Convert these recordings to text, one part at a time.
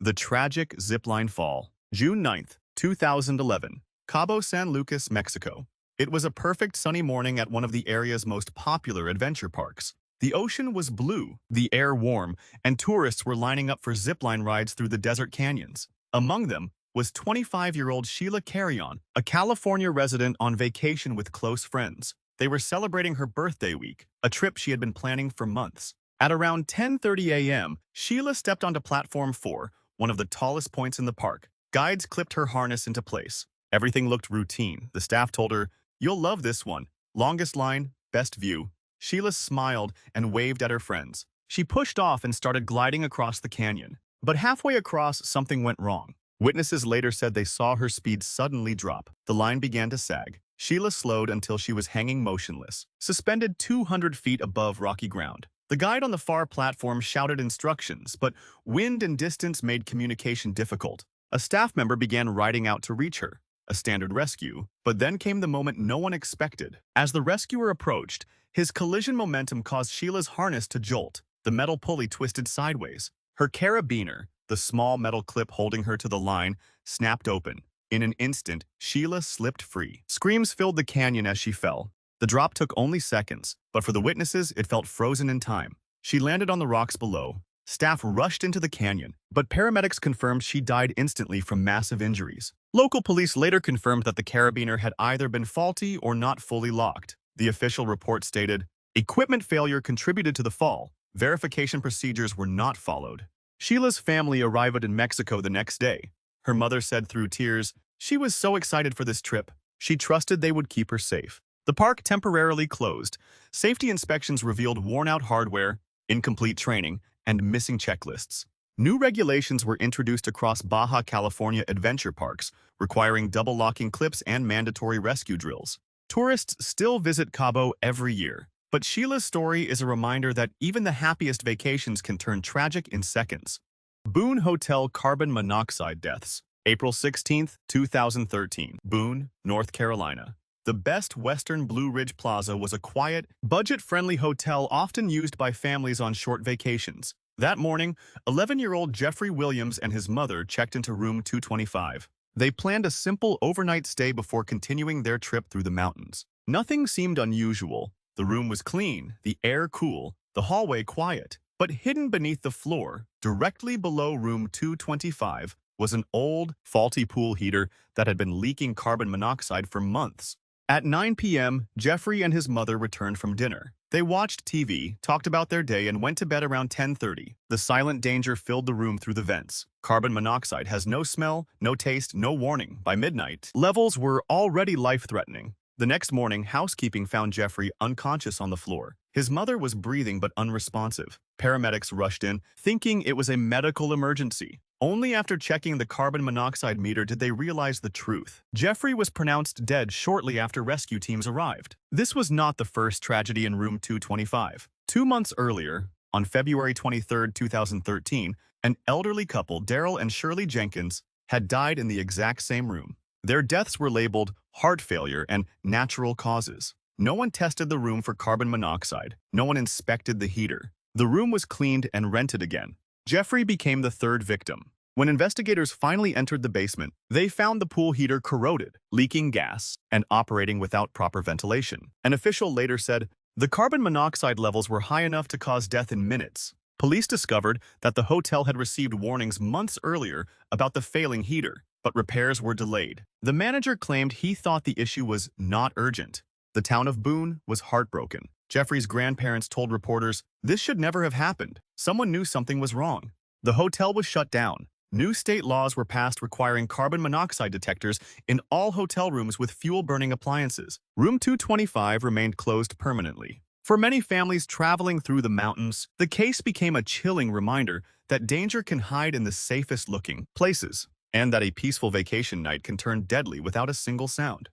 The tragic zipline fall. June 9th, 2011. Cabo San Lucas, Mexico. It was a perfect sunny morning at one of the area's most popular adventure parks. The ocean was blue, the air warm, and tourists were lining up for zipline rides through the desert canyons. Among them was 25-year-old Sheila Carrion, a California resident on vacation with close friends. They were celebrating her birthday week, a trip she had been planning for months. At around 10:30 a.m., Sheila stepped onto Platform 4, one of the tallest points in the park. Guides clipped her harness into place. Everything looked routine. The staff told her, "You'll love this one. Longest line, best view." Sheila smiled and waved at her friends. She pushed off and started gliding across the canyon. But halfway across, something went wrong. Witnesses later said they saw her speed suddenly drop. The line began to sag. Sheila slowed until she was hanging motionless, suspended 200 feet above rocky ground. The guide on the far platform shouted instructions, but wind and distance made communication difficult. A staff member began riding out to reach her, a standard rescue, but then came the moment no one expected. As the rescuer approached, his collision momentum caused Sheila's harness to jolt. The metal pulley twisted sideways. Her carabiner, the small metal clip holding her to the line, snapped open. In an instant, Sheila slipped free. Screams filled the canyon as she fell. The drop took only seconds, but for the witnesses, it felt frozen in time. She landed on the rocks below. Staff rushed into the canyon, but paramedics confirmed she died instantly from massive injuries. Local police later confirmed that the carabiner had either been faulty or not fully locked. The official report stated, "Equipment failure contributed to the fall. Verification procedures were not followed." Sheila's family arrived in Mexico the next day. Her mother said through tears, she was so excited for this trip. She trusted they would keep her safe. The park temporarily closed. Safety inspections revealed worn-out hardware, incomplete training, and missing checklists. New regulations were introduced across Baja California adventure parks, requiring double-locking clips and mandatory rescue drills. Tourists still visit Cabo every year, but Sheila's story is a reminder that even the happiest vacations can turn tragic in seconds. Boone Hotel carbon monoxide deaths. April 16th, 2013. Boone, North Carolina. The Best Western Blue Ridge Plaza was a quiet, budget-friendly hotel often used by families on short vacations. That morning, 11-year-old Jeffrey Williams and his mother checked into room 225. They planned a simple overnight stay before continuing their trip through the mountains. Nothing seemed unusual. The room was clean, the air cool, the hallway quiet. But hidden beneath the floor, directly below room 225, was an old, faulty pool heater that had been leaking carbon monoxide for months. At 9 p.m., Jeffrey and his mother returned from dinner. They watched TV, talked about their day, and went to bed around 10:30. The silent danger filled the room through the vents. Carbon monoxide has no smell, no taste, no warning. By midnight, levels were already life-threatening. The next morning, housekeeping found Jeffrey unconscious on the floor. His mother was breathing but unresponsive. Paramedics rushed in, thinking it was a medical emergency. Only after checking the carbon monoxide meter did they realize the truth. Jeffrey was pronounced dead shortly after rescue teams arrived. This was not the first tragedy in room 225. 2 months earlier, on February 23, 2013, an elderly couple, Daryl and Shirley Jenkins, had died in the exact same room. Their deaths were labeled heart failure and natural causes. No one tested the room for carbon monoxide. No one inspected the heater. The room was cleaned and rented again. Jeffrey became the third victim. When investigators finally entered the basement, they found the pool heater corroded, leaking gas, and operating without proper ventilation. An official later said, the carbon monoxide levels were high enough to cause death in minutes. Police discovered that the hotel had received warnings months earlier about the failing heater, but repairs were delayed. The manager claimed he thought the issue was not urgent. The town of Boone was heartbroken. Jeffrey's grandparents told reporters, this should never have happened. Someone knew something was wrong. The hotel was shut down. New state laws were passed requiring carbon monoxide detectors in all hotel rooms with fuel-burning appliances. Room 225 remained closed permanently. For many families traveling through the mountains, the case became a chilling reminder that danger can hide in the safest-looking places, and that a peaceful vacation night can turn deadly without a single sound.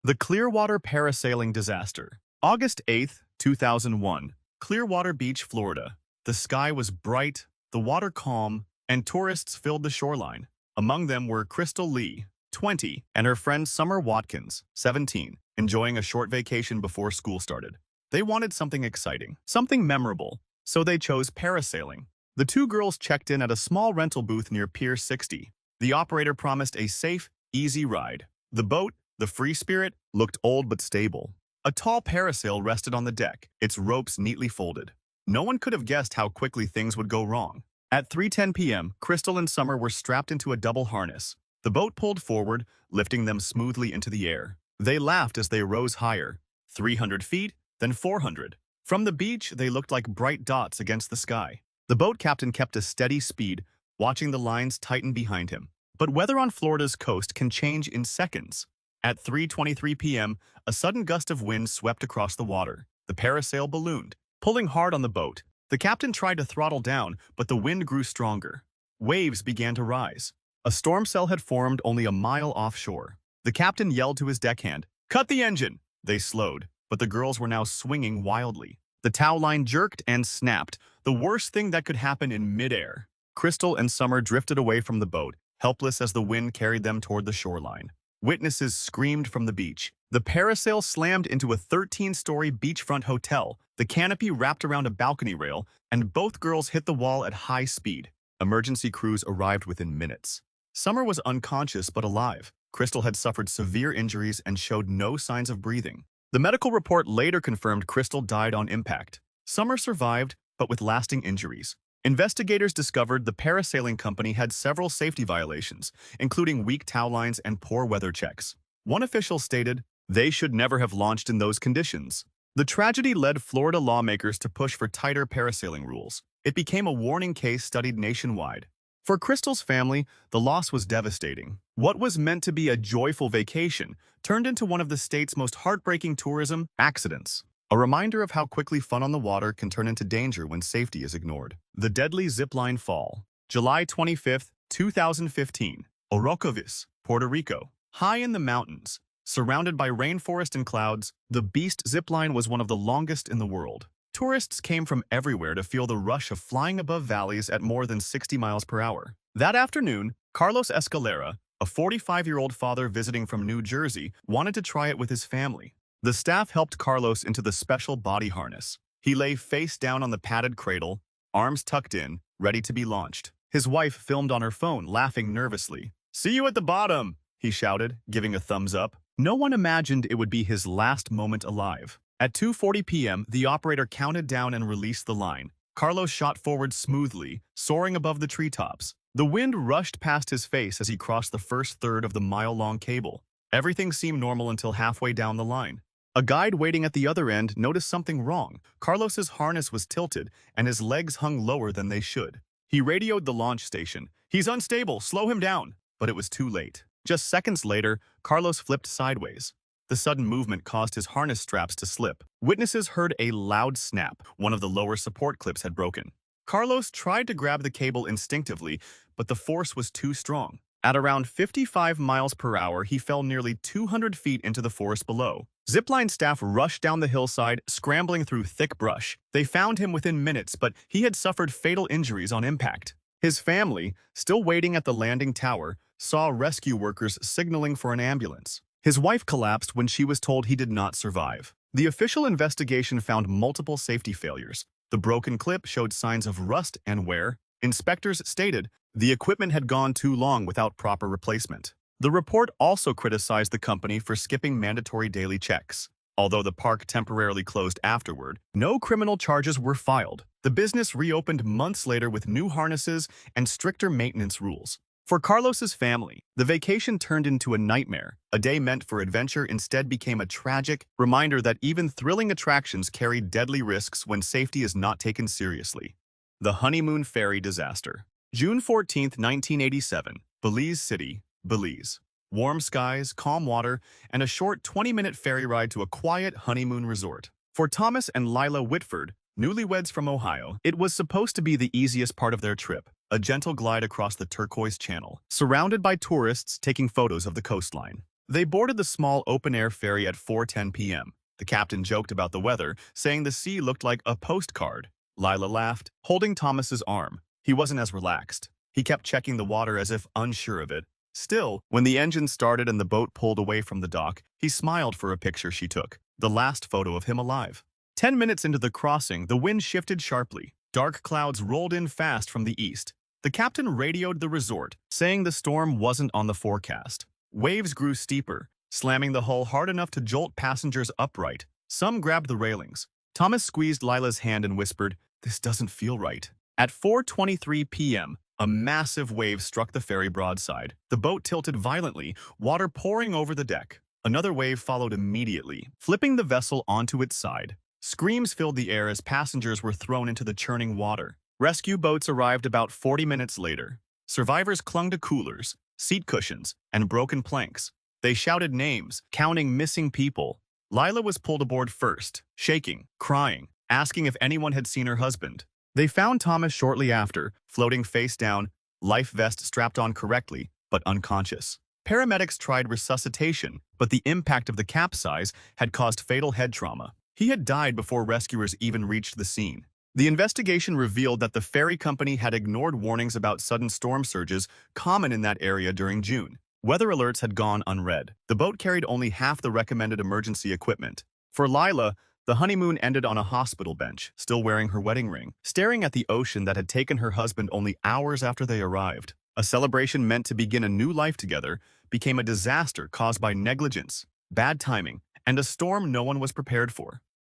The Clearwater Parasailing Disaster. August 8, 2001. Clearwater Beach, Florida. The sky was bright, the water calm, and tourists filled the shoreline. Among them were Crystal Lee, 20, and her friend Summer Watkins, 17, enjoying a short vacation before school started. They wanted something exciting, something memorable, so they chose parasailing. The two girls checked in at a small rental booth near Pier 60. The operator promised a safe, easy ride. The boat, the Free Spirit, looked old but stable. A tall parasail rested on the deck, its ropes neatly folded. No one could have guessed how quickly things would go wrong. At 3:10 p.m., Crystal and Summer were strapped into a double harness. The boat pulled forward, lifting them smoothly into the air. They laughed as they rose higher. 300 feet, then 400. From the beach, they looked like bright dots against the sky. The boat captain kept a steady speed, watching the lines tighten behind him. But weather on Florida's coast can change in seconds. At 3:23 p.m., a sudden gust of wind swept across the water. The parasail ballooned, pulling hard on the boat. The captain tried to throttle down, but the wind grew stronger. Waves began to rise. A storm cell had formed only a mile offshore. The captain yelled to his deckhand, "Cut the engine!" They slowed, but the girls were now swinging wildly. The tow line jerked and snapped, the worst thing that could happen in midair. Crystal and Summer drifted away from the boat, helpless as the wind carried them toward the shoreline. Witnesses screamed from the beach. The parasail slammed into a 13-story beachfront hotel. The canopy wrapped around a balcony rail, and both girls hit the wall at high speed. Emergency crews arrived within minutes. Summer was unconscious but alive. Crystal had suffered severe injuries and showed no signs of breathing. The medical report later confirmed Crystal died on impact. Summer survived, but with lasting injuries. Investigators discovered the parasailing company had several safety violations, including weak tow lines and poor weather checks. One official stated, "They should never have launched in those conditions." The tragedy led Florida lawmakers to push for tighter parasailing rules. It became a warning case studied nationwide. For Crystal's family, the loss was devastating. What was meant to be a joyful vacation turned into one of the state's most heartbreaking tourism accidents. A reminder of how quickly fun on the water can turn into danger when safety is ignored. The deadly zipline fall. July 25, 2015. Orocovis, Puerto Rico. High in the mountains, surrounded by rainforest and clouds, the Beast zipline was one of the longest in the world. Tourists came from everywhere to feel the rush of flying above valleys at more than 60 miles per hour. That afternoon, Carlos Escalera, a 45-year-old father visiting from New Jersey, wanted to try it with his family. The staff helped Carlos into the special body harness. He lay face down on the padded cradle, arms tucked in, ready to be launched. His wife filmed on her phone, laughing nervously. "See you at the bottom," he shouted, giving a thumbs up. No one imagined it would be his last moment alive. At 2:40 p.m., the operator counted down and released the line. Carlos shot forward smoothly, soaring above the treetops. The wind rushed past his face as he crossed the first third of the mile-long cable. Everything seemed normal until halfway down the line. A guide waiting at the other end noticed something wrong. Carlos's harness was tilted, and his legs hung lower than they should. He radioed the launch station. "He's unstable, slow him down." But it was too late. Just seconds later, Carlos flipped sideways. The sudden movement caused his harness straps to slip. Witnesses heard a loud snap. One of the lower support clips had broken. Carlos tried to grab the cable instinctively, but the force was too strong. At around 55 miles per hour, he fell nearly 200 feet into the forest below. Zipline staff rushed down the hillside, scrambling through thick brush. They found him within minutes, but he had suffered fatal injuries on impact. His family, still waiting at the landing tower, saw rescue workers signaling for an ambulance. His wife collapsed when she was told he did not survive. The official investigation found multiple safety failures. The broken clip showed signs of rust and wear. Inspectors stated the equipment had gone too long without proper replacement. The report also criticized the company for skipping mandatory daily checks. Although the park temporarily closed afterward, no criminal charges were filed. The business reopened months later with new harnesses and stricter maintenance rules. For Carlos's family, the vacation turned into a nightmare. A day meant for adventure instead became a tragic reminder that even thrilling attractions carry deadly risks when safety is not taken seriously. The Honeymoon Ferry disaster. June 14, 1987, Belize City, Belize. Warm skies, calm water, and a short 20-minute ferry ride to a quiet honeymoon resort. For Thomas and Lila Whitford, newlyweds from Ohio, it was supposed to be the easiest part of their trip, a gentle glide across the turquoise channel, surrounded by tourists taking photos of the coastline. They boarded the small open-air ferry at 4:10 p.m. The captain joked about the weather, saying the sea looked like a postcard. Lila laughed, holding Thomas's arm. He wasn't as relaxed. He kept checking the water as if unsure of it. Still, when the engine started and the boat pulled away from the dock, he smiled for a picture she took, the last photo of him alive. 10 minutes into the crossing, the wind shifted sharply. Dark clouds rolled in fast from the east. The captain radioed the resort, saying the storm wasn't on the forecast. Waves grew steeper, slamming the hull hard enough to jolt passengers upright. Some grabbed the railings. Thomas squeezed Lila's hand and whispered, "This doesn't feel right." At 4:23 p.m., a massive wave struck the ferry broadside. The boat tilted violently, water pouring over the deck. Another wave followed immediately, flipping the vessel onto its side. Screams filled the air as passengers were thrown into the churning water. Rescue boats arrived about 40 minutes later. Survivors clung to coolers, seat cushions, and broken planks. They shouted names, counting missing people. Lila was pulled aboard first, shaking, crying, asking if anyone had seen her husband. They found Thomas shortly after, floating face down, life vest strapped on correctly, but unconscious. Paramedics tried resuscitation, but the impact of the capsize had caused fatal head trauma. He had died before rescuers even reached the scene. The investigation revealed that the ferry company had ignored warnings about sudden storm surges common in that area during June. Weather alerts had gone unread. The boat carried only half the recommended emergency equipment. For Lila, the honeymoon ended on a hospital bench, still wearing her wedding ring, staring at the ocean that had taken her husband only hours after they arrived. A celebration meant to begin a new life together became a disaster caused by negligence, bad timing, and a storm no one was prepared for.